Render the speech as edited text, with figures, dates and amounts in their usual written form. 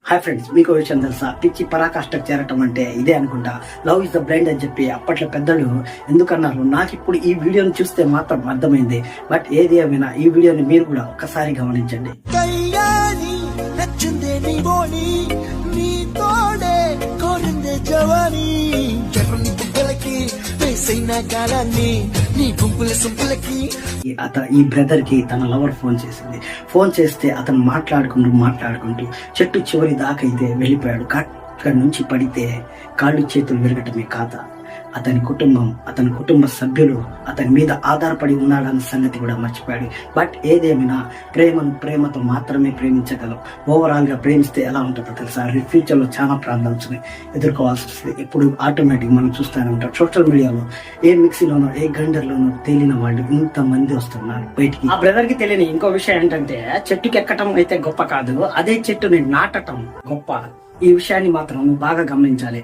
Hi friends, మీకు విషయం తెలుసా? పిచ్చి పరాకాష్ఠకు చేరటం అంటే ఇదే అనుకుంటా. లవ్ ఇస్ ద బ్లైండ్ అని చెప్పి అప్పట్లో పెద్దలు ఎందుకన్నారు, నాకు ఇప్పుడు ఈ వీడియోని చూస్తే మాత్రం అర్థమైంది. బట్ ఏది ఏమైనా ఈ వీడియోని మీరు కూడా ఒక్కసారి గమనించండి. ఈ బ్రదర్ కి తన లవర్ ఫోన్ చేసింది. ఫోన్ చేస్తే అతను మాట్లాడుకుంటూ చెట్టు చివరి దాకా అయితే వెళ్ళిపోయాడు. అక్కడి నుంచి పడితే కాళ్ళు చేతులు విరగటమే కాక అతని కుటుంబ సభ్యులు అతని మీద ఆధారపడి ఉన్నాడన్న సంగతి కూడా మర్చిపోయాడు. బట్ ఏదేమైనా ప్రేమతో మాత్రమే ప్రేమించగలం. ఓవరాల్ గా ప్రేమిస్తే ఎలా ఉంటుందో తెలుసా? ఫ్యూచర్ లో చాలా ప్రాబ్లమ్స్ ఎదుర్కోవాల్సి వస్తుంది. ఇప్పుడు ఆటోమేటిక్ మనం చూస్తూనే ఉంటాం. సోషల్ మీడియాలో ఏ మిక్సీలోనో ఏ గ్రైండర్లోనో తేలిన వాళ్ళు ఇంతమంది వస్తున్నారు బయటికి. ఆ బ్రదర్ కి తెలియని ఇంకో విషయం ఏంటంటే, చెట్టుకి ఎక్కటం అయితే గొప్ప కాదు, అదే చెట్టుని నాటటం గొప్ప. ఈ విషయాన్ని మాత్రం బాగా గమనించాలి.